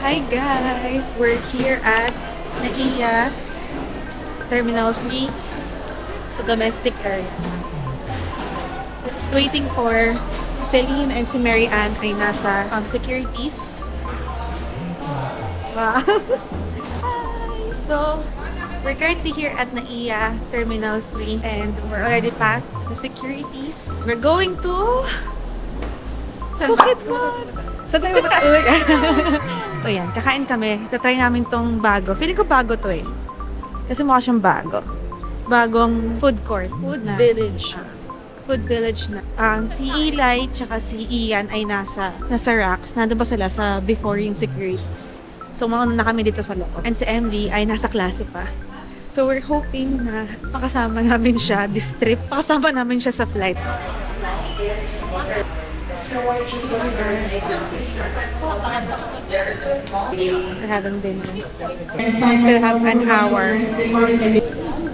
Hi guys! We're here at NAIA Terminal 3 sa domestic area. Just waiting for Celine and si Mary Ann ay nasa securities. Wow! Hi! So, we're currently here at NAIA Terminal 3 and we're already past the securities. We're going to Bukidnon! Saan tayo matauwi? So yan, kakain kami. Tatry namin tong bago. Feeling ko bago to eh. Kasi mukha siyang bago. Bagong food court. Food village. Food village na. Si Eli tsaka si Ian ay nasa racks. Nandun pa sila sa before yung securities. So mauna na kami dito sa loob. And si MV ay nasa klase pa. So we're hoping na makasama namin siya this trip. Makasama namin siya sa flight. We're having dinner. We still have an hour.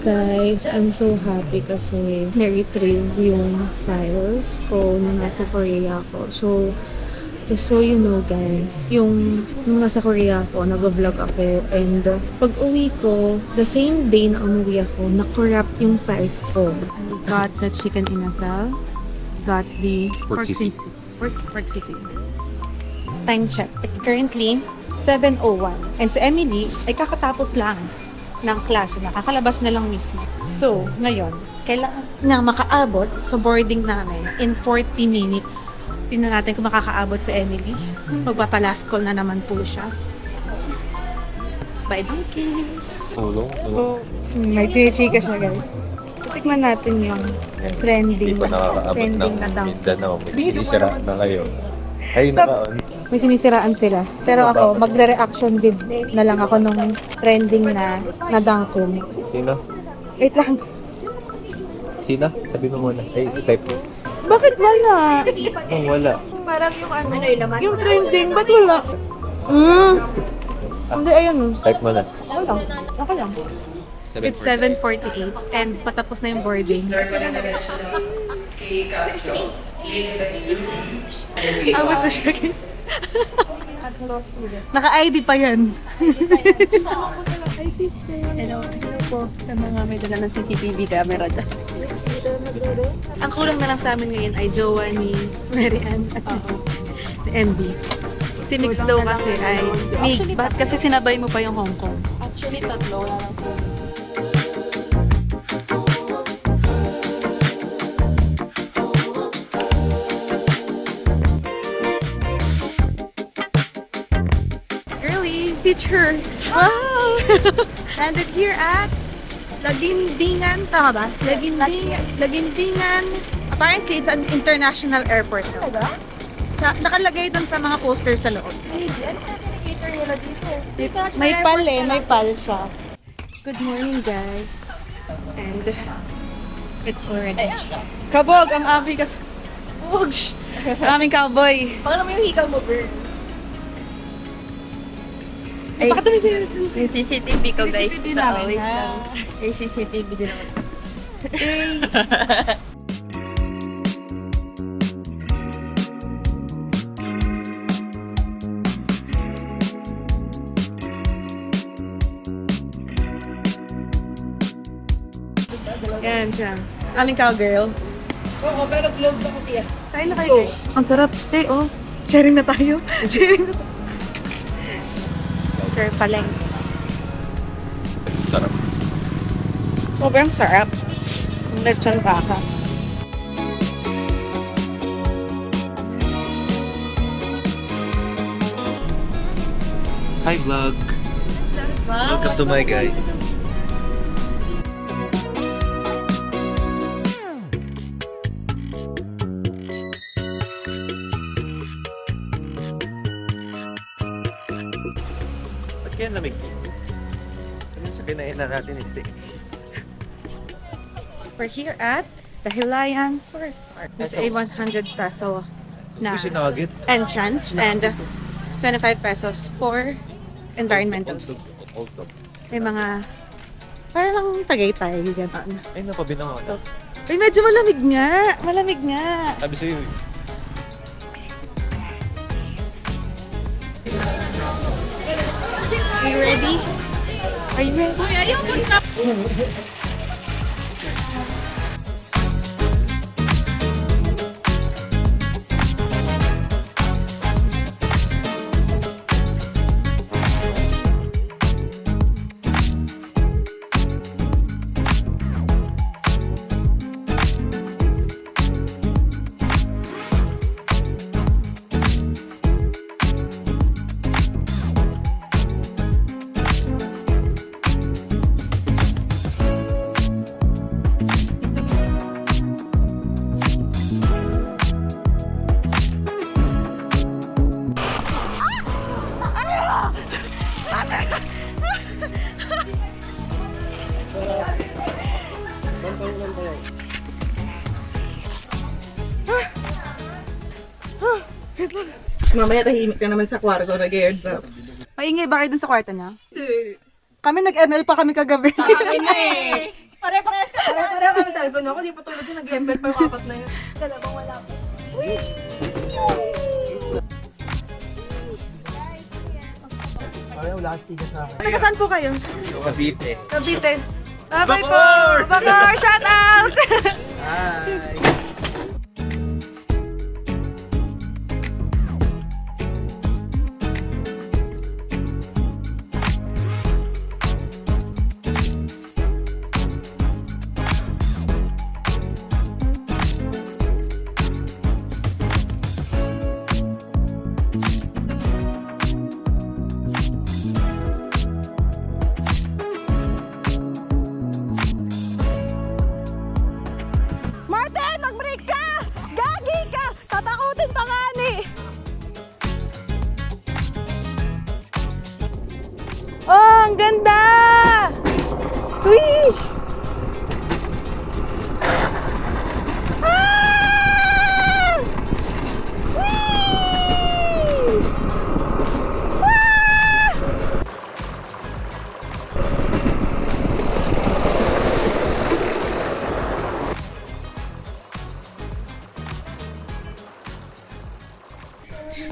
Guys, I'm so happy kasi na-retrieve yung files ko nung nasa Korea ako. So, just so you know guys, nung nasa Korea ako, nag-vlog ako and pag uwi ko, the same day na umuwi ako, na-corrupt yung files ko. I got the chicken inasal, got the pork sisig. Pork sisig. Time check. It's currently 7:01. And si Emily ay kakatapos lang ng klase na. Kakalabas na lang mismo. So, ngayon, kailangan na makaabot sa boarding namin in 40 minutes. Tingnan natin kung makakaabot si Emily. Magpapa-last call na naman po siya. Spy Dunkin. Oh, may chika siya guys. Tikman natin yung trending. Hindi pa nakakaabot trending ng na Dunkin. Mindanao. May sinisira na kayo. Ay, May sinisiraan sila. Pero ako, magre-reaction vid na lang ako nung trending na Dunkin. Sino? Wait lang. Sino? Sabi mo muna. Ay, type mo. Bakit wala? Oh, wala. Parang yung ano yung laman. Yung trending, ba't wala? Hindi, ayun. Type mo na. Okay lang. Okay lang. It's 7:48 and patapos na yung boarding. Awat na siya guys. Naka-ID pa yan. Hi sister. Hello. Hello po sa mga may dala ng CCTV camera dyan. Ang kulang na lang sa amin ngayon ay jowa ni Mary Ann at ni MB. Si Mix daw kasi ay Mix. Bakit kasi sinabay mo pa yung Hong Kong? Actually, tatlo. Wala lang sila. Girly, picture! Wow! Landed here at Lagindingan, tama ba? Lagindingan. Apparently, it's an international airport. Nakalagay doon sa mga posters sa loob. May pal eh, may pal siya. Good morning guys. And it's already kabog ang aming Ugs! Aming cowboy. Baka naman yung hikaw mo, girl. Ay, Bakit may yung CCTV ko, guys. CCTV Ito, namin, wait ha? lang. Yung CCTV din naman. Yan siya. Aming cowgirl. Oo, pero globe na ko, tiya. Tayo na kayo guys. Ang sarap. Hey, oh. Sharing na tayo. Sharing na tayo. Sir, paleng. Sarap. Sobrang sarap. Ang lechon baka. Hi, vlog. Welcome to my guys. Ba't kaya lamig? Ano sa kinain na natin hindi? We're here at the Hilayan Forest Park. There's a 100 peso na Yung sinagit? entrance and 25 pesos for environmental. May mga parang Tagaytay, gano'n. Ay, napabinaw ako. Uy, medyo malamig nga. Malamig nga. Sabi sa'yo eh. Are you ready? Are you ready? Uy, ayaw mo na. Mamaya tahimik ka naman sa kwarto, nag-airdrop. Maingay ba kayo dun sa kwarto niya? Kami nag-ML pa kami kagabi. Kami na eh. Pare-parehas ka. Pare-pareho kami sa ko, di pa tulad yung nag-ML pa yung apat na yun. Dalawang wala po. Taga saan po kayo? Cavite. Cavite. Bye po! Bacor! Bacor! Shout out! Hi! Martin! Mag-break ka! Gagi ka! Tatakutin pa nga ni! Oh, ang ganda! Uy! Ah! Uy! Ah!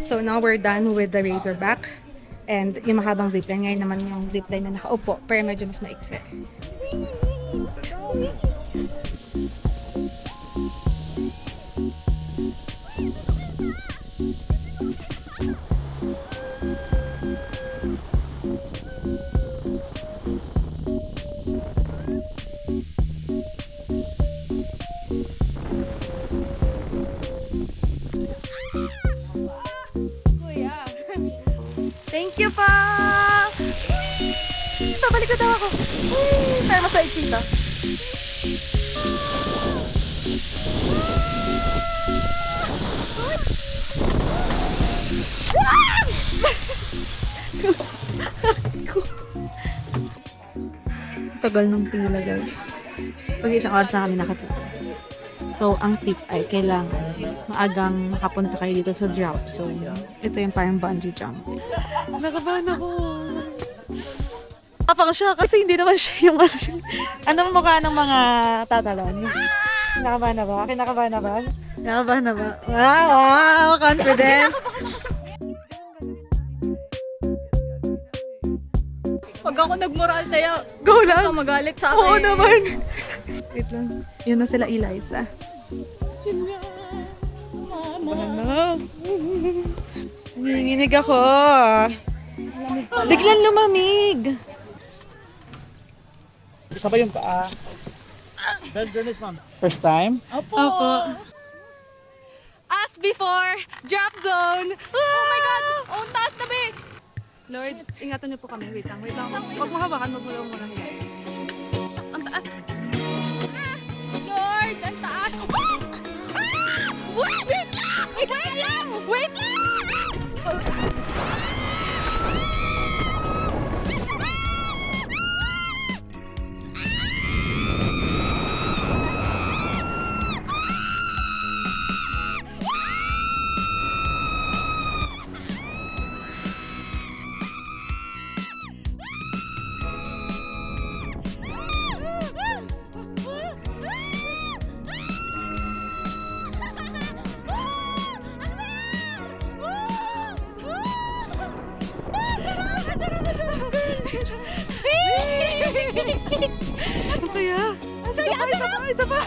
So now we're done with the Razorback. And yung mahabang zipline, ngayon naman yung zipline na nakaupo, pero medyo mas maiksi. Thank you pa! Babalik ko daw ako. Pero masaiksi ito. Tagal ng pila, guys. Pag isang oras na kami nakapila. So, ang tip ay kailangan maagang makapunta kayo dito sa drop zone. Ito yung parang bungee jump. Nakabahan ako. Kapang siya kasi hindi naman siya yung ano mukha ng mga tatalon. Nakabahan na ba? Kinakabahan na ba? Nakabahan na ba? Wow! Confident! Pag ako nagmoral tayo, Go lang! ikaw magalit sa akin. Oo naman! Wait lang. Yun na sila Eliza. Ano? Nanginginig ako. Biglang lumamig. Isa ba yung paa? Dennis, ma'am. First time? Opo. As before, drop zone. Oh my God! Oh, ang taas na, be! Lord, ingatan niyo po kami. Wait lang. Huwag mo hawakan. Huwag mo daw muna hilahin. Shucks, ang taas. Lord, ang taas. Wait lang! Wait lang! Wait lang! Ang saya! Ang saya! Isa pa!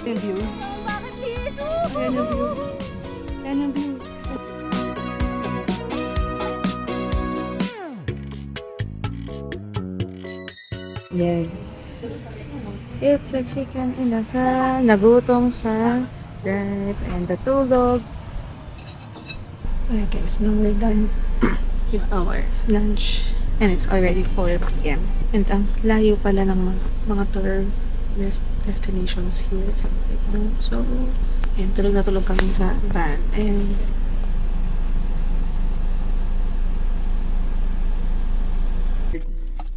Yung view. Ayan yung view. Ayan yung view. Yes. It's a chicken inasal. Nagutom siya. Right. And natulog. Okay guys, now we're done with our lunch. And it's already 4 p.m. And ang layo pala ng mga tourist destinations here. Something like that. So, and tulog na tulog kami sa van. And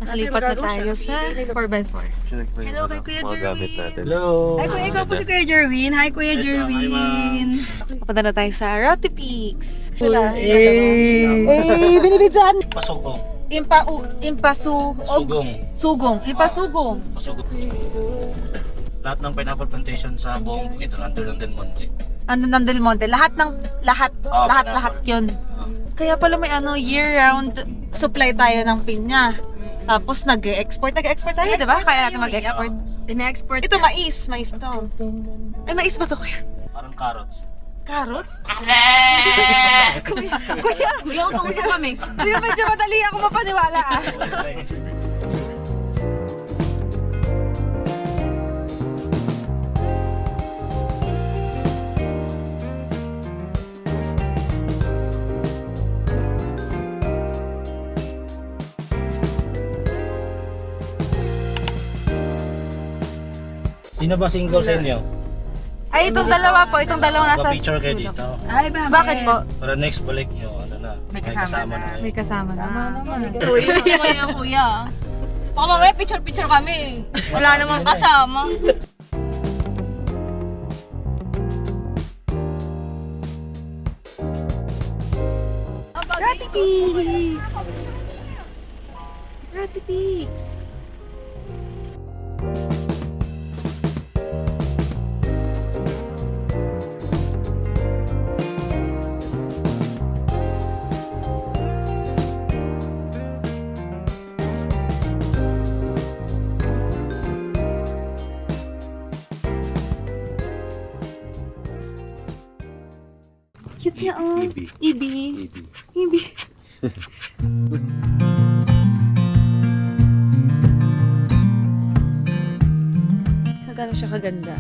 nakalipat na tayo sa 4x4. Hello kay Kuya Jerwin. Hello. Hi Kuya, ikaw po si Kuya Jerwin. Hi Kuya Jerwin. Papunta na tayo sa Roty Peaks. Eh, binibidyan. Pasugong. Sugong. Impasugong. Pasugong. Lahat ng pineapple plantation sa buong ito nandun ng Del Monte. Ano ng Del Monte? Lahat pineapple. yun. Kaya pala may year-round supply tayo ng pinya. Tapos nag-export tayo, di ba? Kaya natin mag-export. Ina-export. Ito mais to. Ay, mais ba to, kuya? Parang carrots. Carrots? Kuya, utong-utong kami. Kuya, medyo madali ako mapaniwala ah. Sino ba single sa inyo? Ay, itong dalawa po. Itong dalawa nasa Pa-picture kayo dito. Ay, bakit? Bakit po? Para next balik nyo, may kasama na kayo. May kasama na. Kuya. Baka mamaya picture-picture kami. Wala namang kasama. Roty Peaks! Roty Peaks! Cute niya, oh. Ibi. Magkano siya kaganda.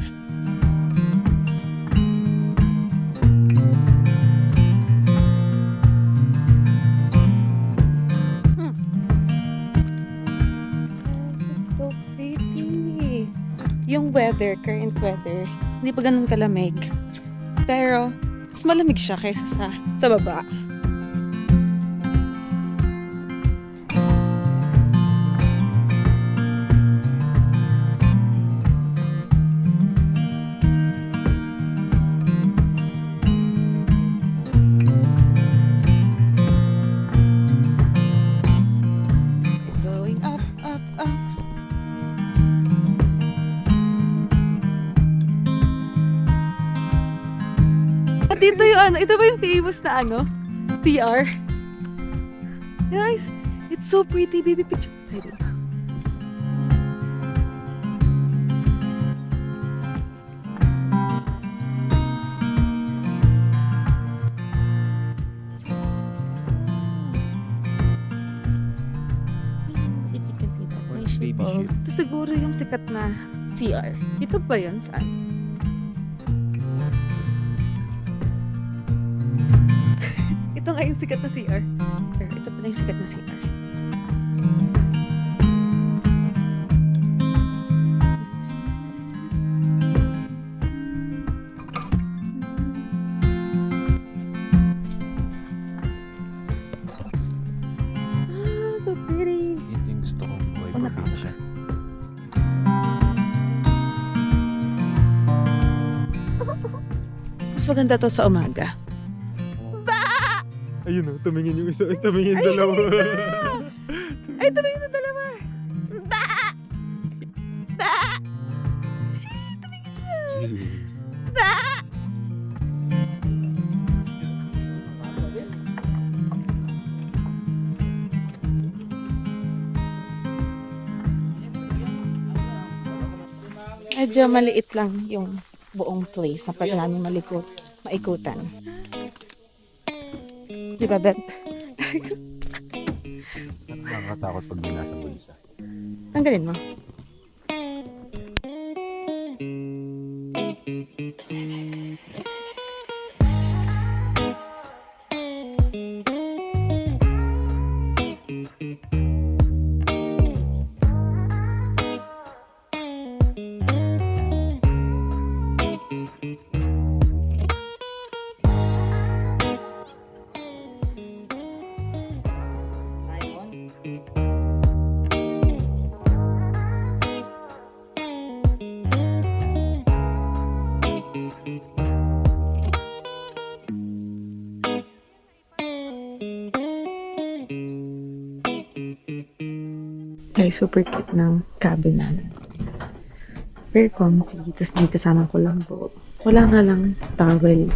It's so pretty. Yung weather, current weather, hindi pa ganun kalamig. Pero, mas malamig siya kaysa sa baba. Going up, up, up. At dito yung ito ba yung famous na CR? Guys, it's so pretty, baby picture. Ay, dito. If you can see that, may shape of... Ito siguro yung sikat na CR. Ito ba yun? Saan? Ito nga yung sikat na CR. Ito pala yung sikat na CR. So pretty. Ito yung gusto kong buhay probinsya. Mas maganda to sa umaga. Ayun o, tumingin yung isa, tumingin yung dalawa. Ay, tumingin na dalawa. Tumingin siya. Medyo maliit lang yung buong place na pwede namin maikutan. Di ba, Beb? Nakakatakot pag di nasa bulsa. Tanggalin mo. Guys, super cute ng cabin namin. Very comfy. Tapos may kasama ko lang po. Wala nga lang towel.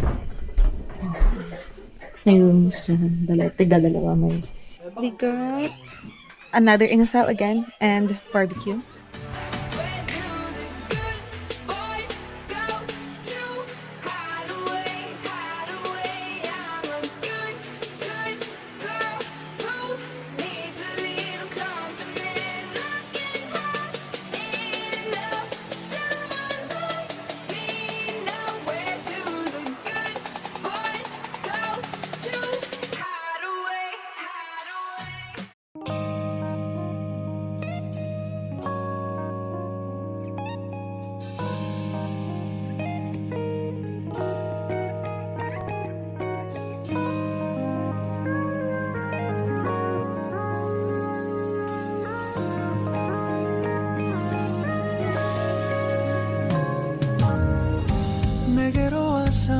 Tapos may rooms dyan. Tiga-dalawa may. We got another inasal again and barbecue.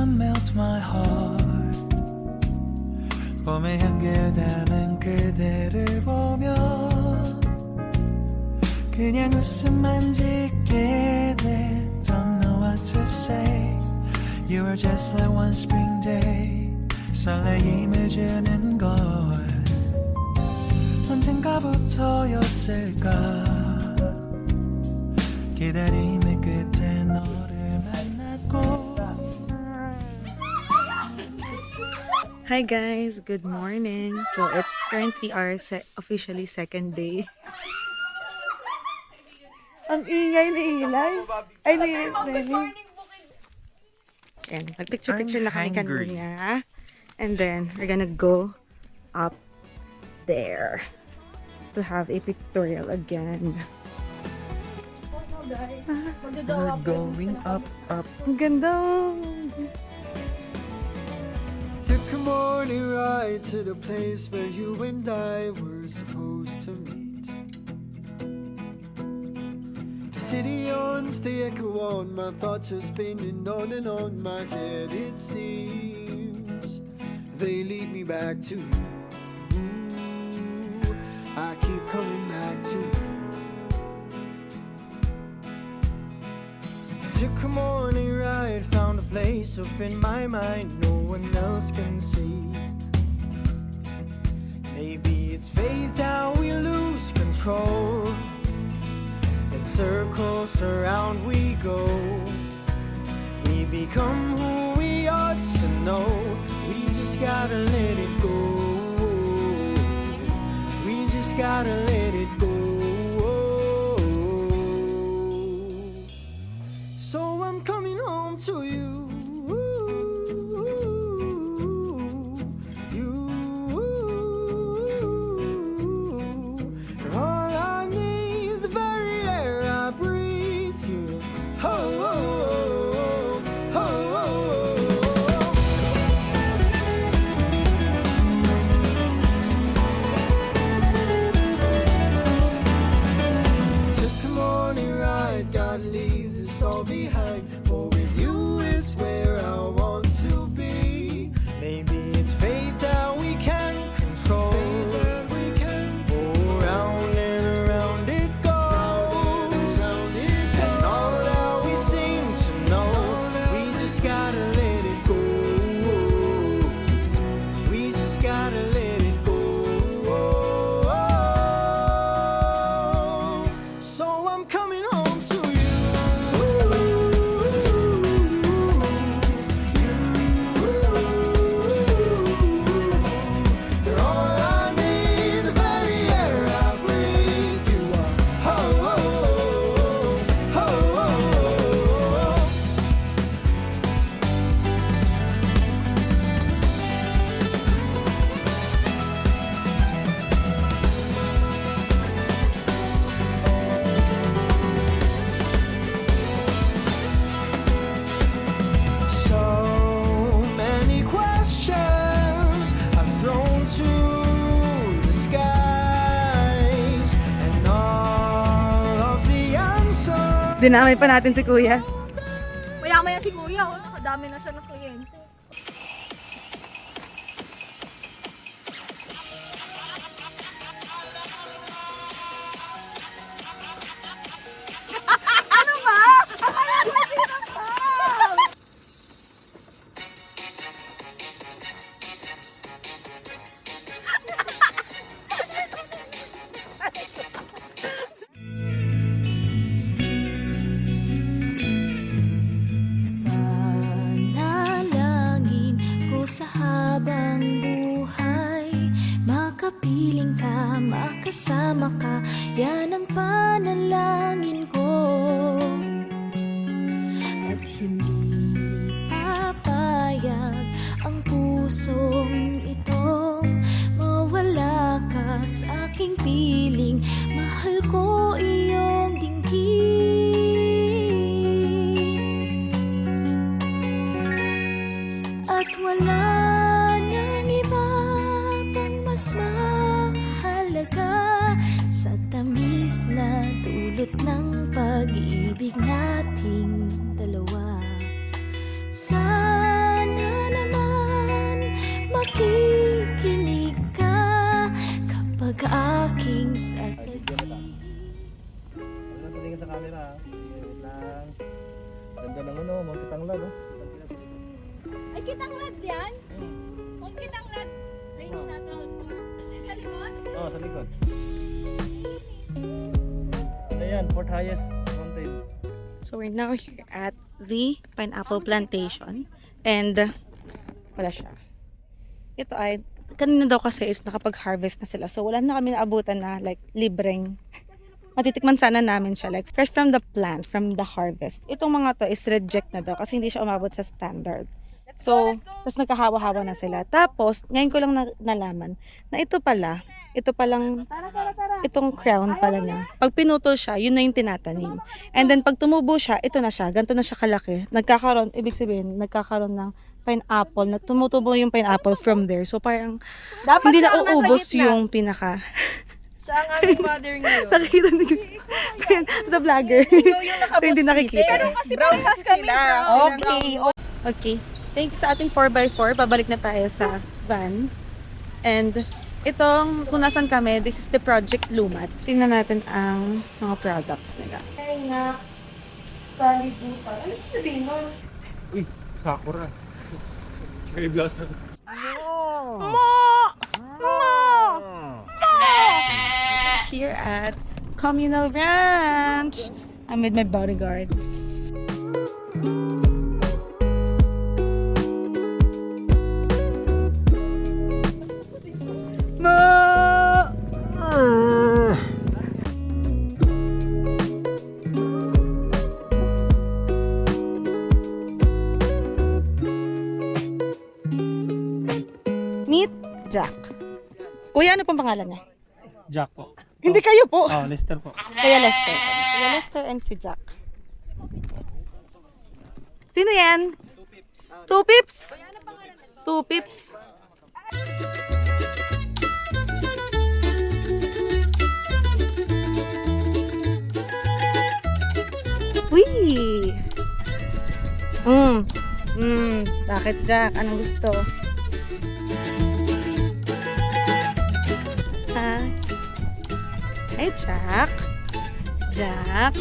Melt my heart 봄에 향기되는 그대를 보며 그냥 웃음만 짓게 돼 Don't know what to say You were just like one spring day 설레임을 주는 걸 언젠가부터였을까 기다림의 끝에 너를 만났고 Hi guys, good morning. So it's currently our officially second day. Ang ingay ni Eli. Ay, ni And nagpicture-picture lang kami kanina. And then we're gonna go up there to have a pictorial again. We're going up. Ang ganda. Took a morning ride to the place where you and I were supposed to meet. The city owns the echo on, my thoughts are spinning on and on my head. It seems they lead me back to you. I keep coming back to you. Took a morning ride, found a place up in my mind no one else can see. Maybe it's fate that we lose control. In circles around we go. We become who we ought to know. We just gotta let it go. We just gotta let it go. So I'm coming home to you. You're all I need, the very air I breathe. You. Took the morning ride, gotta leave this all behind. For with you is where I want to be. Maybe it's fate that we can't control. Oh, round and around it goes. And all that we seem to know, we just gotta let it go. We just gotta let it go. So I'm coming home to you. Dinamay pa natin si Kuya. Maya-maya si Kuya, oh, nakadami na siya ng kliyente. Panalangin ko sa habang buhay, makapiling ka, makasama ka, yan ang panalangin ko. At hindi papayag ang pusong itong mawala ka sa aking piling, mahal ko iyong dinggin. At wala nang iba pang mas mahalaga sa tamis na dulot ng pag-ibig nating dalawa. Sana naman makikinig ka kapag aking sasabihin. Huwag na tumingin sa camera. Wait lang. Ganda ng ano, Monte Tanglad. Oh. Ay, Kitanglad yan? Huwag Kitanglad. Range natin sa likod. Oh, sa likod. Ano yan? Fourth highest mountain. So we're now here at the pineapple plantation. And wala siya. Ito ay, kanina daw kasi is nakapag-harvest na sila. So wala na kami naabutan na like libreng. Matitikman sana namin siya. Like fresh from the plant, from the harvest. Itong mga to is reject na daw kasi hindi siya umabot sa standard. So, tapos nagkahawa-hawa na sila. Tapos, ngayon ko lang nalaman na ito palang, itong crown pala niya. Pag pinutol siya, yun na yung tinatanim. And then, pag tumubo siya, ito na siya. Ganito na siya kalaki. Nagkakaroon, ibig sabihin, nagkakaroon ng pineapple, na tumutubo yung pineapple from there. So, parang, hindi na uubos yung pinaka. Siya ang aming mother ngayon. Nakikita ni sa vlogger. So, hindi nakikita. Pero kasi brown kasi sila. Okay. Thank you sa ating 4x4. Pabalik na tayo sa van. And itong, kung nasan kami, this is the Project Lumat. Tingnan natin ang mga products nila. Kaya nga, palibutan. Ano sabihin mo? Uy, sakura. Cherry blossoms. Here at Communal Ranch. I'm with my bodyguard. Meet Jack. Kuya, ano pong pangalan niya? Jack po. Hindi kayo po. Oh, Lester po. Kuya Lester. Kuya Lester and si Jack. Sino yan? 2 pips. 2 pips. Uy! Bakit Jack? Anong gusto? Hi, Jack. Jack.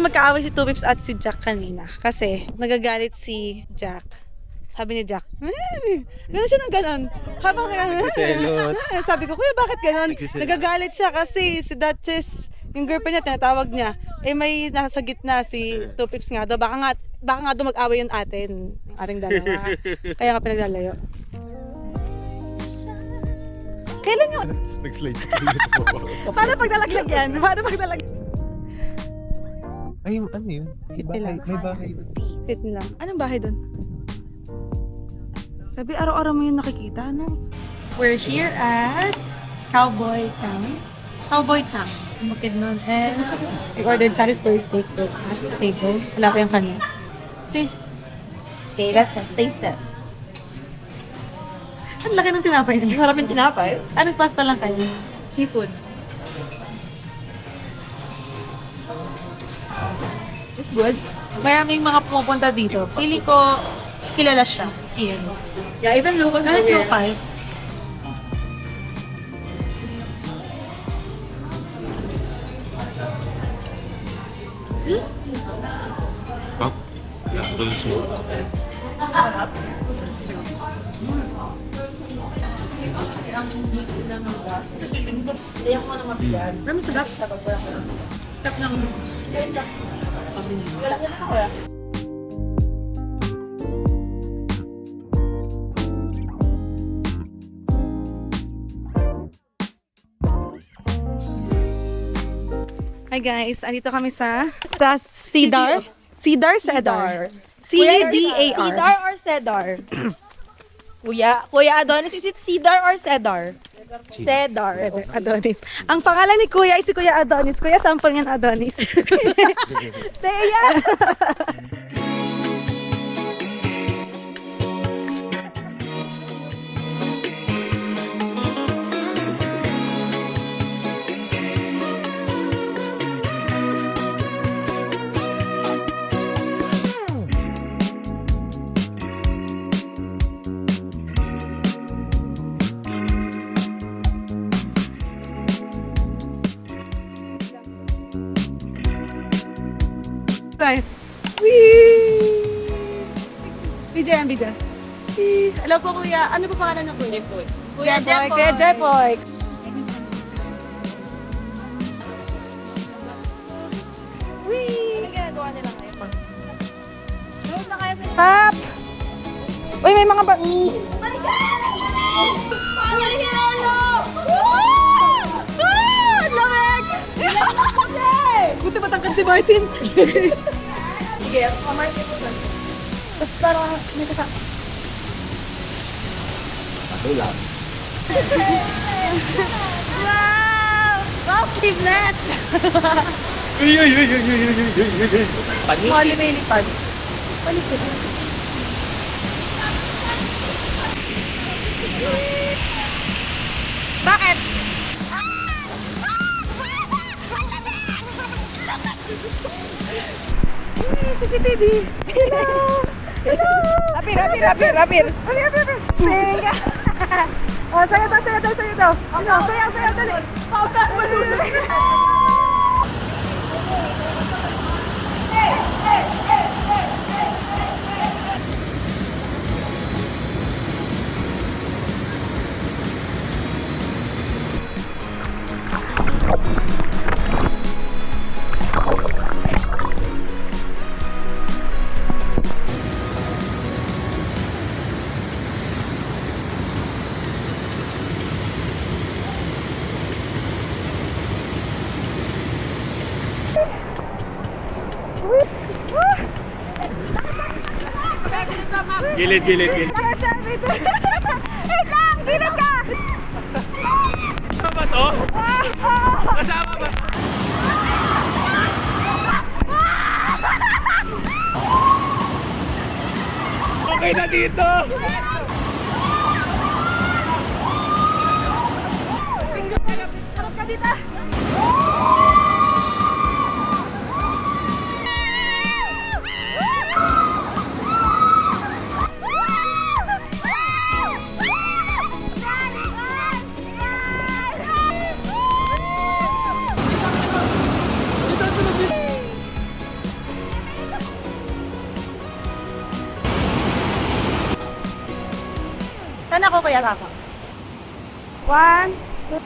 Naging magkaaway si Tupips at si Jack kanina. Kasi nagagalit si Jack. Sabi ni Jack, gano'n siya ng gano'n. Habang Nagsiselos. sabi ko, kuya, bakit gano'n? Nagsiselos. Nagagalit siya kasi si Duchess, yung girlfriend niya, tinatawag niya. Eh may nasa gitna si Tupips nga daw. Baka nga daw mag-away yung ating dalawa. Kaya nga pinaglalayo. Kailan yun? Nag-slide. Paano pag nalaglag yan? Paano pag nalaglag? Ay, ano yun? May bahay doon. Sit lang. Anong bahay doon? Sabi, araw-araw mo yung nakikita, no? We're here at Cowboy Town. Cowboy Town. Bukid nun. And we ordered Salisbury steak at the table. Wala pa yung kanina. Taste. Okay, let's taste test. Ang laki ng tinapay niya. Harap yung tinapay. Anong pasta lang kayo? Seafood. It's good. Maraming mga pumupunta dito. Feeling ko, kilala siya. Yeah, even locals are Kahit here. locals. Pero masarap. Tap ng... Hi guys, andito kami sa Cedar. Cedar. Cedar. C-E-D-A-R. Cedar or Cedar? Kuya Adonis, is it Cedar or Cedar? Cedar. Adonis. Ang pangalan ni Kuya ay si Kuya Adonis. Kuya, sample nga ng Adonis. Teya! Tayo. Whee! Bija yan, Bija. Hello po kuya. Ano po pangalan ng kuya? Kuya Jepoy. Kuya Jepoy. Whee! Ano ginagawa nila ngayon? Load na kayo. Tap! Uy, may mga ba... Pangal Hirolo! Ang lamig! Buti matangkad si Martin. Sige, pamartin ko doon. Tapos parang may kasa... Ulam. Wow! Wow, sleeveless! Mali may lipad. Bakit? CCTV! Hello! Hello! Apir! Venga! Oh, sayo daw! Ano? Sayo, dali! Pautas mo Gilid. Wait lang! Gilid ka! Kasama ba to? Kasama ba? Okay na dito! Harap ka dito! Saan ako kaya ako? 1, 2.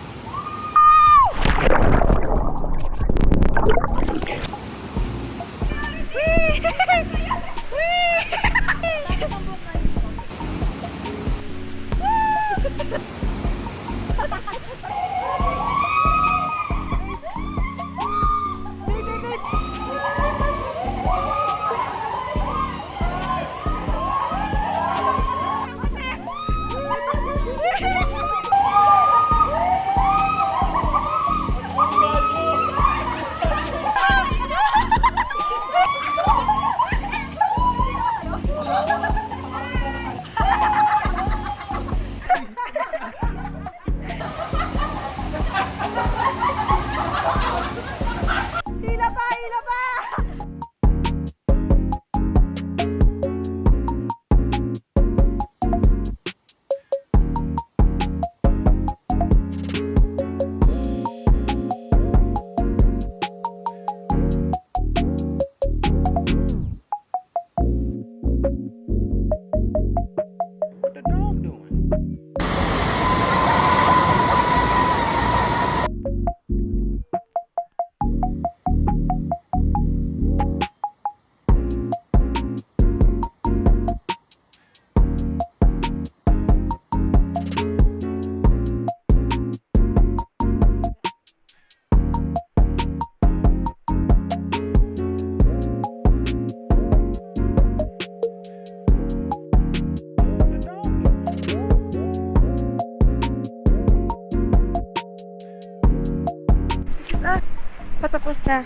Patapos na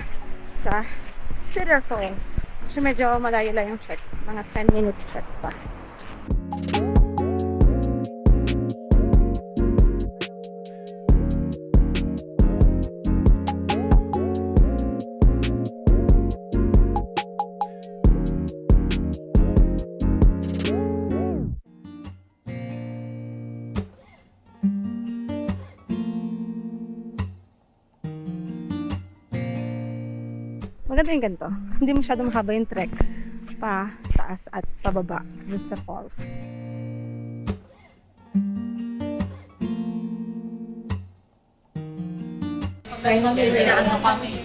sa Cedar Falls. So medyo malayo lang yung trek. Mga 10-minute trek pa. Maganda yung ganito. Hindi masyadong mahaba yung trek pa taas at pababa dun sa falls. Inaano kami.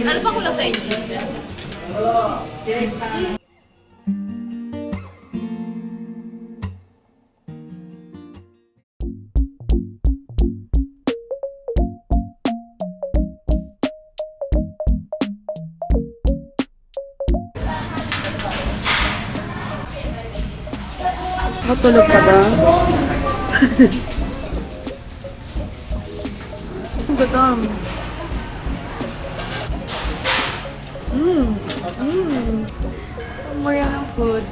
Ano ba kulang sa inyo? Matulog ka ba? Ang gutom. Mura ng food.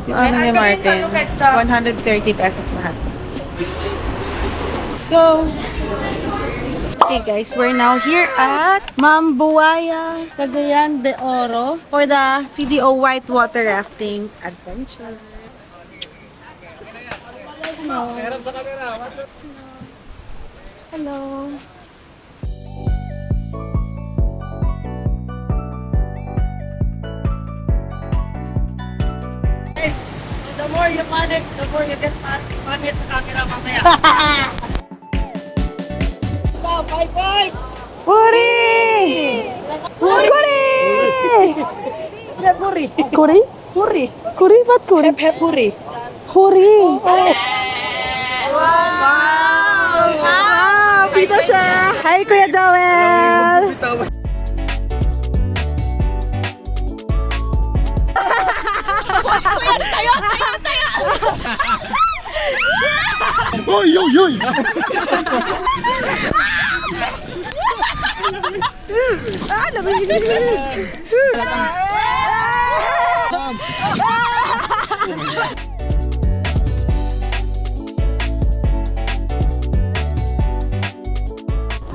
Yung ano ni Martin, 130 pesos lahat. Go! Okay guys, we're now here at Mambuaya, Cagayan de Oro for the CDO Whitewater Rafting Adventure. Hello. Hello. The more you panic, the more you get panic sa camera mamaya. So, bye-bye! Puri! Puri! Puri! Kuri? Puri! Kuri? Ba't kuri? Puri! Huri! Wow! Dito siya! Hi, Kuya Joel! Oy, oy, oy!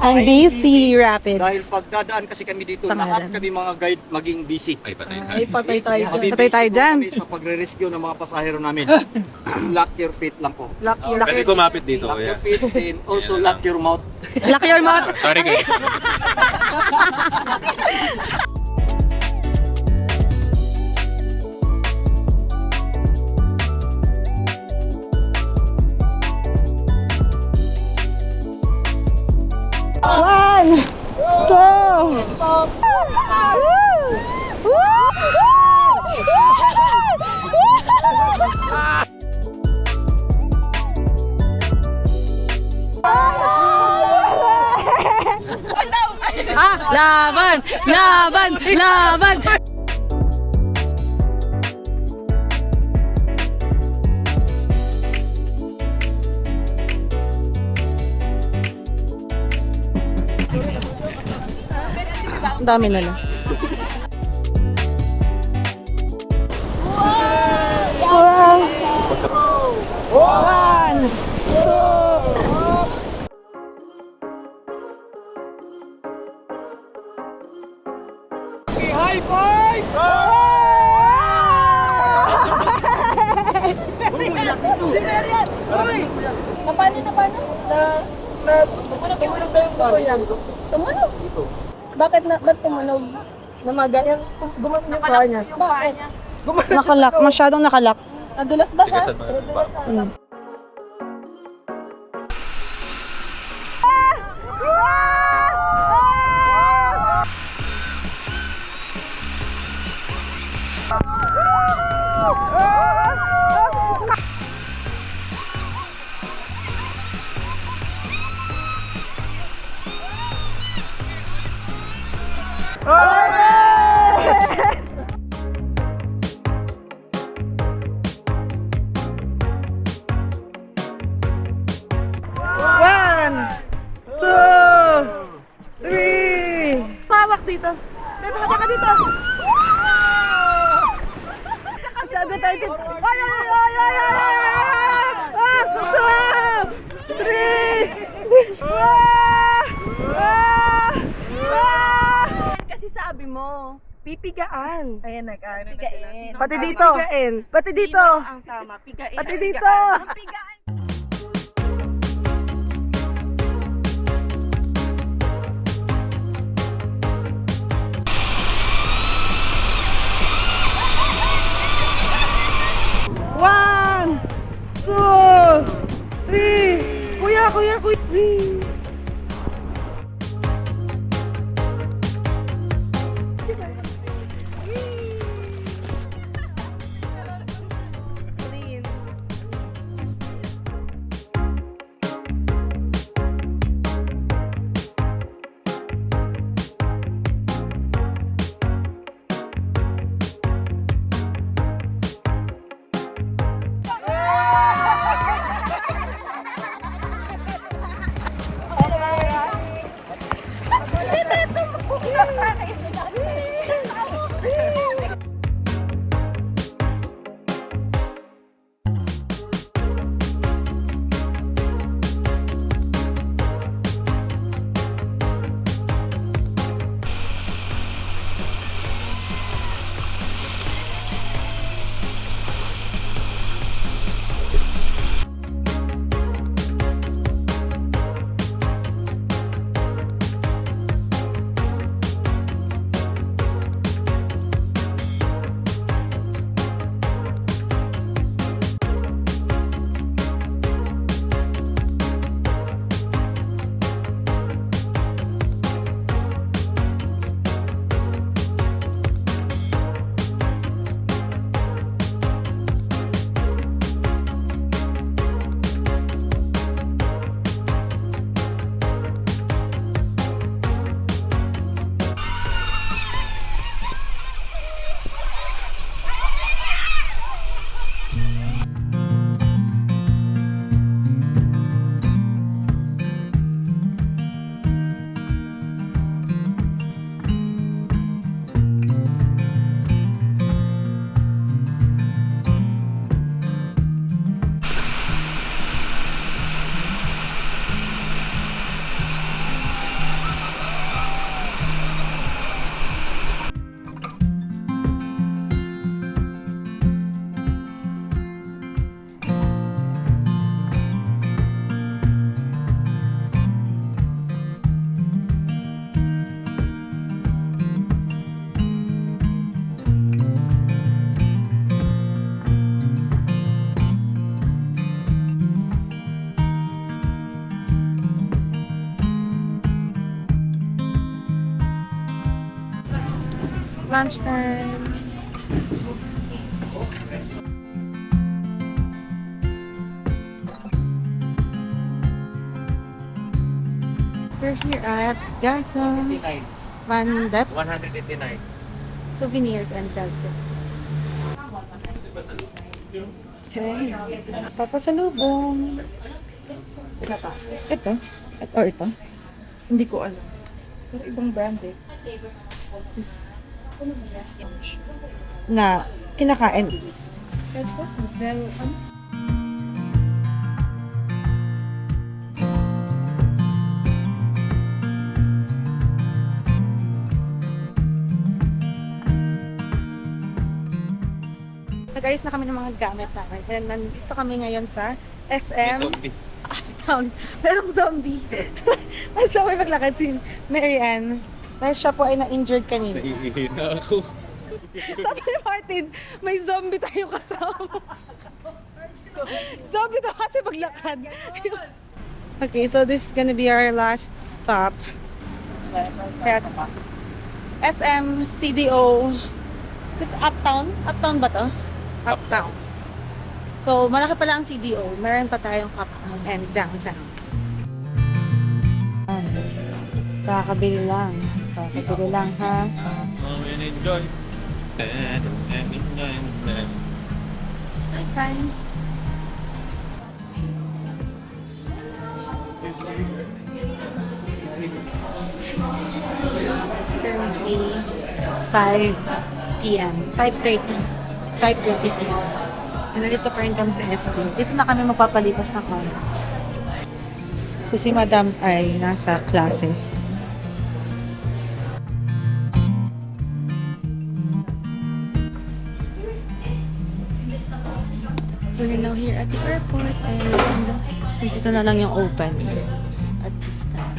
Ang BC Rapid. Dahil pagdadaan kasi kami dito, lahat kami mga guide maging busy. Ay, patay tayo dyan. Patay tayo dyan. Kami sa pagre-rescue ng mga pasahero namin. Lock your feet lang po. Pwede kumapit dito. Lock your feet and also lock your mouth. Lock your mouth. Sorry guys. Laban! Laban! Ang dami na lang. Wow! One! High five! Na paano? Tumunog daw yung baboy yan. Tumunog? Ba't tumunog? Namagan. Gumawa yung paa niya. Bakit? Nakalak. Masyadong nakalak. Nadulas ba siya? One! Two! Three! Pawak dito. Dito ka dito. Masyado tayo. Ay! Two! Three! Kasi sabi mo, pipigaan. Ayan, pigain. Pati dito. Pati dito. Ang tama, pigain. Pati dito. Pigaan. One! Two! Three! Kuya! Three! Lunchtime. We're here at Gasa. Van Dep, 189. Souvenirs and Peltis. Papasalubong. Ito? Or ito? Hindi ko alam. Pero ibang brand eh. Na kinakain. Ito? Bell, ano? Nag-ayos na kami ng mga gamit namin. And nandito kami ngayon sa SM Uptown. Merong zombie. Mas siya may maglakad si Mary Ann. Dahil siya po ay na-injured kanina. Nahihina ako. Sabi ni Martin, may zombie tayo kasama. Zombie daw kasi maglakad. Okay, so this is gonna be our last stop. Kaya, SM CDO. Is this Uptown? Uptown ba to? Uptown. So, malaki pala ang CDO. Meron pa tayong Uptown and Downtown. Kakabili lang. Kakabili lang, ha? Enjoy. Fine. It's currently 5 p.m. 5:30. 5:30 p.m. And nandito pa rin kami sa SB. Dito na kami magpapalipas ng oras. So si Madam ay nasa klase. We're now here at the airport and since ito na lang yung open at this time.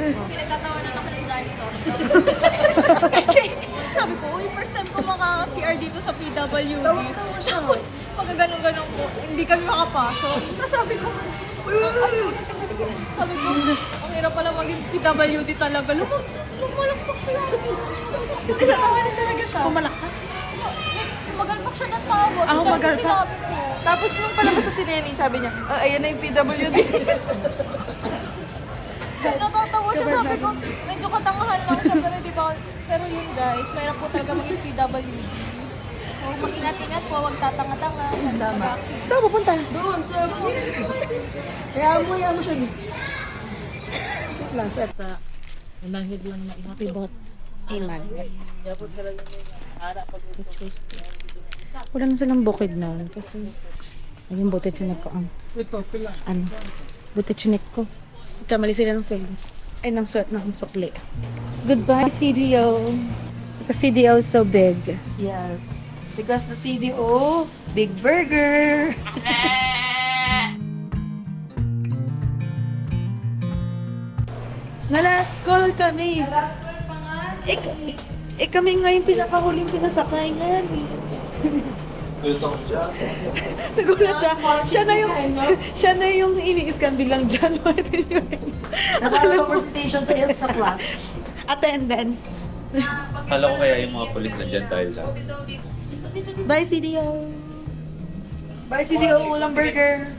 Pinagtatawanan ako ng janitor. Kasi sabi ko, uy, first time ko maka-CR dito sa PWD. Tapos, pagka ganun-ganun ko, hindi kami makapasok. Sabi ko, ang hirap pala maging PWD talaga. Lumalakpak siya. Tinatawanan talaga siya. Pumalakpak? Magalpak siya ng tao. Ako magalpak? Sinabi ko. Tapos nung palabas sa sineni, sabi niya, ayan na yung PWD. Natatawa siya, sabi ko, medyo katangahan lang siya, pero di ba, pero yun guys, mahirap po talaga maging PWD. So, mag-ingat-ingat po, huwag tatanga-tanga. Tama. Saan pupunta? Doon, sa Kaya mo siya niya. Sa unahid lang na We bought a magnet. Wala na silang bukid noon kasi ayun buti chinek ko ang buti chinek ko. Kamali sila ng sweldo. Ay, ng sweat ng sukli. Goodbye, CDO. The CDO is so big. Yes. Because the CDO, big burger. Na last call kami. Kami nga yung pinakahuling pinasakay nga. Nagulat siya. Siya na yung ini-scan biglang dyan. Nakala presentation sa class. Attendance. Kala ko kaya yung mga polis nandyan dahil sa Bye, CDO. Bye, CDO. Walang burger.